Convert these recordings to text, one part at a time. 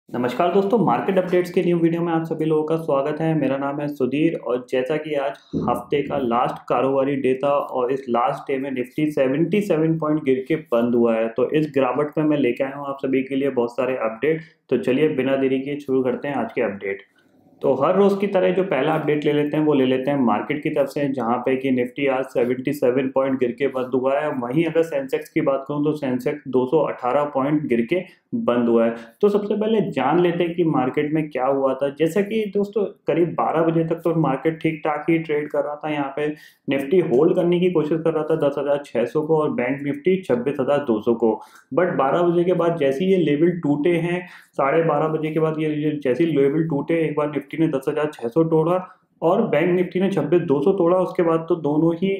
नमस्कार दोस्तों, market updates के न्यू वीडियो में आप सभी लोगों का स्वागत है। मेरा नाम है सुधीर और जैसा कि आज हफ्ते का लास्ट कारोबारी डे था और इस लास्ट डे में निफ्टी 77 पॉइंट गिर के बंद हुआ है। तो इस गिरावट में मैं लेके आया हूँ आप सभी के लिए बहुत सारे अपडेट। तो चलिए बिना देरी के शुरू करते हैं आज के अपडेट। तो हर रोज की तरह जो पहला अपडेट ले लेते हैं वो ले लेते हैं मार्केट की तरफ से, जहां पे कि निफ्टी आज 77 पॉइंट गिर के बंद हुआ है। वहीं अगर सेंसेक्स की बात करूं तो सेंसेक्स 218 पॉइंट गिर के बंद हुआ है। तो सबसे पहले जान लेते हैं कि मार्केट में क्या हुआ था। जैसा कि दोस्तों करीब 12 बजे तक तो मार्केट ठीक ठाक ही ट्रेड कर रहा था। यहाँ पे निफ्टी होल्ड करने की कोशिश कर रहा था 10,600 को और बैंक निफ्टी 26,200 को। बट 12 बजे के बाद जैसे ये लेवल टूटे हैं, 12:30 बजे के बाद ये जैसे लेवल टूटे, एक बार निफ्टी ने 10,600 तोड़ा और बैंक निफ्टी ने 26,200 तोड़ा। उसके बाद तो दोनों ही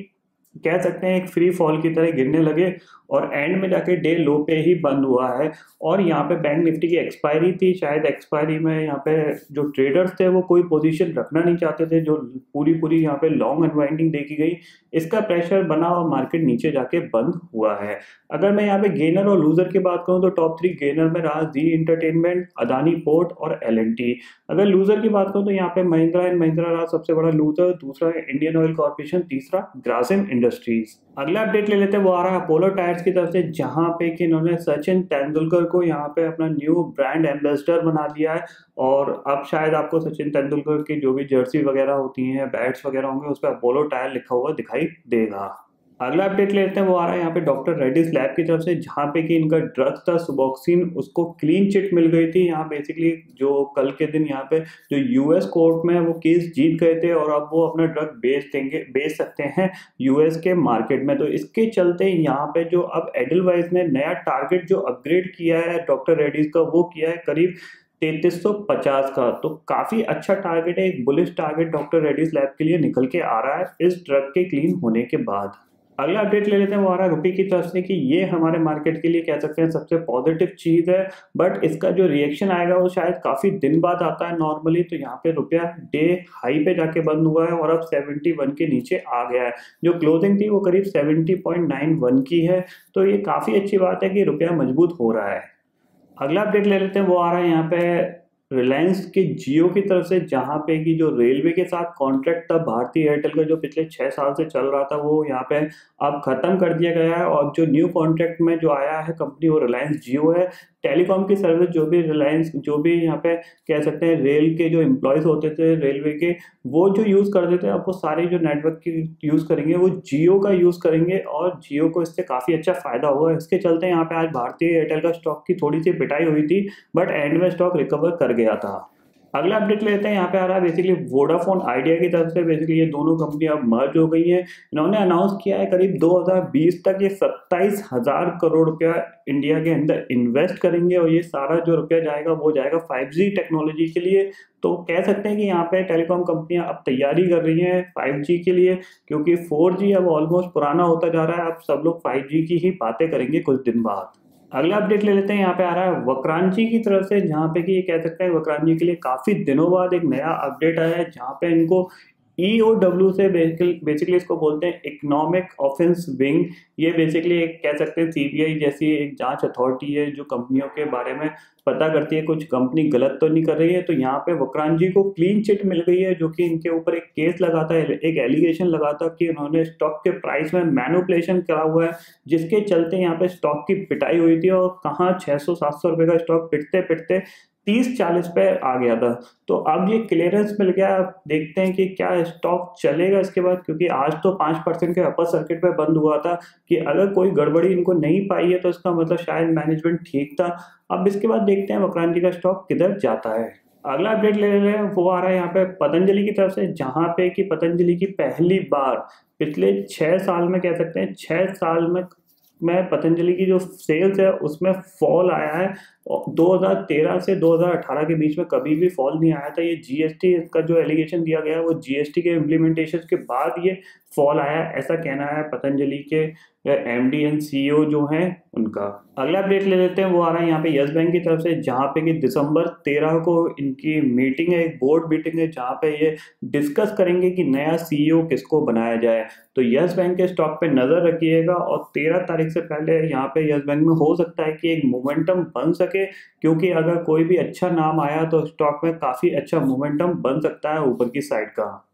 कह सकते हैं एक फ्री फॉल की तरह गिरने लगे और एंड में जाके डे लो पे ही बंद हुआ है। और यहाँ पे बैंक निफ्टी की एक्सपायरी थी, शायद एक्सपायरी में यहाँ पे जो ट्रेडर्स थे वो कोई पोजीशन रखना नहीं चाहते थे, जो पूरी यहाँ पे लॉन्ग अनवाइंडिंग देखी गई। इसका प्रेशर बना और मार्केट नीचे जाके बंद हुआ है। अगर मैं यहाँ पे गेनर और लूजर की बात करूँ तो टॉप 3 गेनर में रहा जी इंटरटेनमेंट, अदानी पोर्ट और L&T। अगर लूजर की बात करूँ तो यहाँ पे महिंद्रा एंड महिंद्रा रहा सबसे बड़ा लूजर, दूसरा इंडियन ऑयल कॉर्पोरेशन, तीसरा ग्रासिम इंडस्ट्रीज। अगला अपडेट ले लेते हैं, वो आ रहा है अपोलो टायर्स की तरफ से, जहां पे कि इन्होंने सचिन तेंदुलकर को यहाँ पे अपना न्यू ब्रांड एम्बेसडर बना दिया है। और अब शायद आपको सचिन तेंदुलकर की जो भी जर्सी वगैरह होती हैं, बैट्स वगैरह होंगे, उस पर अपोलो टायर लिखा हुआ दिखाई देगा। अगला अपडेट लेते हैं, वो आ रहा है यहाँ पे डॉक्टर रेड्डीज लैब की तरफ से, जहाँ पे कि इनका ड्रग था सुबॉक्सिन, उसको क्लीन चिट मिल गई थी। यहाँ बेसिकली जो कल के दिन यहाँ पे जो यूएस कोर्ट में वो केस जीत गए थे और अब वो अपना ड्रग बेच सकते हैं यूएस के मार्केट में। तो इसके चलते यहाँ पे जो अब एडलवाइस ने नया टारगेट जो अपग्रेड किया है डॉक्टर रेड्डीज का, वो किया है करीब 3350 का। तो काफी अच्छा टारगेट है, एक bullish target doctor Reddy's lab के लिए निकल के आ रहा है इस ड्रग के क्लीन होने के बाद। अगला अपडेट ले लेते हैं, वो आ रहा है रुपये की तरफ से, कि ये हमारे मार्केट के लिए कह सकते हैं सबसे पॉजिटिव चीज है। बट इसका जो रिएक्शन आएगा वो शायद काफी दिन बाद आता है नॉर्मली। तो यहाँ पे रुपया डे हाई पे जाके बंद हुआ है और अब 71 के नीचे आ गया है। जो क्लोजिंग थी वो करीब 70.91 की है। तो ये काफी अच्छी बात है कि रुपया मजबूत हो रहा है। अगला अपडेट ले लेते हैं, वो आ रहा है यहाँ पे रिलायंस के जियो की तरफ से, जहाँ पे कि जो रेलवे के साथ कॉन्ट्रैक्ट था भारतीय एयरटेल का, जो पिछले 6 साल से चल रहा था, वो यहाँ पे अब खत्म कर दिया गया है। और जो न्यू कॉन्ट्रैक्ट में जो आया है कंपनी, वो रिलायंस जियो है। टेलीकॉम की सर्विस जो भी रिलायंस, जो भी यहाँ पे कह सकते हैं रेल के जो एम्प्लॉयज होते थे रेलवे के, वो जो यूज करते थे, अब वो सारे जो नेटवर्क की यूज करेंगे वो जियो का यूज करेंगे और जियो को इससे काफी अच्छा फायदा होगा। इसके चलते यहाँ पे आज भारतीय एयरटेल का स्टॉक की थोड़ी सी पिटाई हुई थी, बट एंड में स्टॉक रिकवर कर गया था। अगला अपडेट लेते हैं, यहाँ पे आ रहा है बेसिकली वोडाफोन आइडिया की तरफ से। बेसिकली ये दोनों कंपनी अब मर्ज हो गई हैं। इन्होंने अनाउंस किया है करीब 2020 तक ये 27,000 करोड़ रुपया इंडिया के अंदर इन्वेस्ट करेंगे और ये सारा जो रुपया जाएगा वो जाएगा 5G टेक्नोलॉजी के लिए। तो कह सकते हैं कि यहाँ पे टेलीकॉम कंपनियां अब तैयारी कर रही हैं 5G के लिए, क्योंकि 4G अब ऑलमोस्ट पुराना होता जा रहा है। अब सब लोग 5G की ही बातें करेंगे कुछ दिन बाद। अगला अपडेट ले लेते हैं, यहाँ पे आ रहा है वक्रांची की तरफ से, जहाँ पे कि ये कह सकते हैं वक्रांची के लिए काफी दिनों बाद एक नया अपडेट आया है, जहाँ पे इनको EOW से बेसिकली इसको बोलते हैं इकोनॉमिक ऑफेंस विंग। ये बेसिकली एक कह सकते हैं CBI जैसी एक जांच अथॉरिटी है जो कंपनियों के बारे में पता करती है कुछ कंपनी गलत तो नहीं कर रही है। तो यहाँ पे वक्रांची को क्लीन चिट मिल गई है, जो कि इनके ऊपर एक केस लगा था, एक एलिगेशन लगा था कि उन्होंने स्टॉक के प्राइस में मैनिपुलेशन करा हुआ है, जिसके चलते यहाँ पे स्टॉक की पिटाई हुई थी और कहाँ 600-700 रुपए का स्टॉक पिटते पिटते 30-40 पे आ गया था। तो अब ये क्लियरेंस मिल गया। अब देखते हैं कि क्या स्टॉक चलेगा इसके बाद, क्योंकि आज तो 5% के अपर सर्किट पे बंद हुआ था कि अगर कोई गड़बड़ी इनको नहीं पाई है तो इसका मतलब शायद मैनेजमेंट ठीक था। अब इसके बाद देखते हैं वक्रांति का स्टॉक किधर जाता है। अगला अपडेट ले रहे हैं, वो आ रहा है यहाँ पे पतंजलि की तरफ से, जहाँ पे कि पतंजलि की पहली बार पिछले 6 साल में कह सकते हैं 6 साल में पतंजलि की जो सेल्स है उसमें फॉल आया है। 2013 से 2018 के बीच में कभी भी फॉल नहीं आया था। ये जीएसटी का जो एलिगेशन दिया गया है वो जीएसटी के इम्प्लीमेंटेशन के बाद ये फॉल आया है, ऐसा कहना है पतंजलि के MD एंड CEO जो हैं उनका। अगला अपडेट ले लेते हैं, वो आ रहा है यहाँ पे यस बैंक की तरफ से, जहाँ पे कि दिसंबर 13 को इनकी मीटिंग है, एक बोर्ड मीटिंग है, जहाँ पे ये डिस्कस करेंगे कि नया CEO किसको बनाया जाए। तो यस बैंक के स्टॉक पे नजर रखिएगा और 13 तारीख से पहले यहाँ पे यस बैंक में हो सकता है कि एक मोमेंटम बन सके सके, क्योंकि अगर कोई भी अच्छा नाम आया तो स्टॉक में काफ़ी अच्छा मोमेंटम बन सकता है ऊपर की साइड का।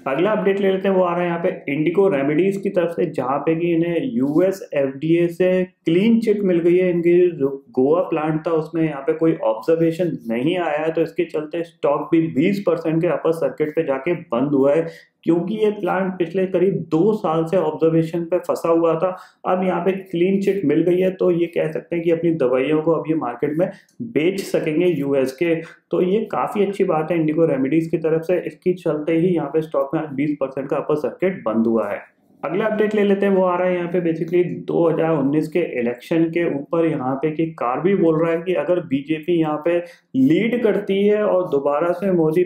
अगला अपडेट ले लेते हैं, वो आ रहा है यहाँ पे इंडिको रेमेडीज की तरफ से, जहाँ पे कि इन्हें यूएस एफडीए से क्लीन चिट मिल गई है। इनके जो गोवा प्लांट था उसमें यहाँ पे कोई ऑब्जर्वेशन नहीं आया है, तो इसके चलते स्टॉक भी 20% के अपर सर्किट पे जाके बंद हुआ है, क्योंकि ये प्लांट पिछले करीब 2 साल से ऑब्जर्वेशन पे फंसा हुआ था। अब यहाँ पे क्लीन चिट मिल गई है, तो ये कह सकते हैं कि अपनी दवाइयों को अब ये मार्केट में बेच सकेंगे यूएस के। तो ये काफ़ी अच्छी बात है इंडिको रेमेडीज की तरफ से, इसकी चलते ही यहाँ पे स्टॉक में आज 20% का अपर सर्किट बंद हुआ है। अगला अपडेट ले लेते हैं, वो आ रहा है यहाँ पे बेसिकली 2019 के इलेक्शन के ऊपर, यहाँ पे कि कार्बी बोल रहा है कि अगर बीजेपी यहाँ पे लीड करती है और दोबारा से मोदी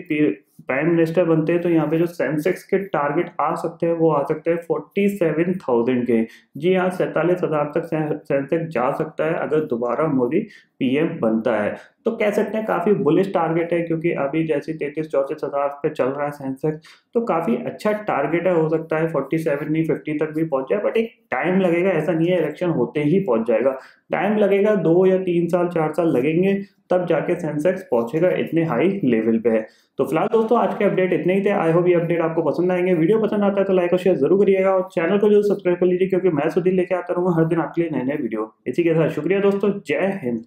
प्राइम मिनिस्टर बनते हैं, तो यहाँ पे जो सेंसेक्स के टारगेट आ सकते हैं वो आ सकते हैं 47,000 के। जी हाँ, 47,000 तक सेंसेक्स जा सकता है अगर दोबारा मोदी पीएम बनता है। तो कह सकते हैं काफ़ी बुलिश टारगेट है, क्योंकि अभी जैसे 33-34 हज़ार पे चल रहा है सेंसेक्स, तो काफ़ी अच्छा टारगेट है। हो सकता है 47 नहीं 50 तक भी पहुंच जाए, बट एक टाइम लगेगा, ऐसा नहीं है इलेक्शन होते ही पहुंच जाएगा। टाइम लगेगा, 2 या 3 साल 4 साल लगेंगे, तब जाके सेंसेक्स पहुंचेगा इतने हाई लेवल पे है। तो फिलहाल दोस्तों आज के अपडेट इतने ही थे। आई होप ये अपडेट आपको पसंद आएंगे। वीडियो पसंद आता है तो लाइक और शेयर जरूर करिएगा, और चैनल को जरूर सब्सक्राइब कर लीजिए, क्योंकि मैं सुधीर लेके आता रहूंगा हर दिन आपके लिए नए नए वीडियो। इसी के साथ शुक्रिया दोस्तों, जय हिंद।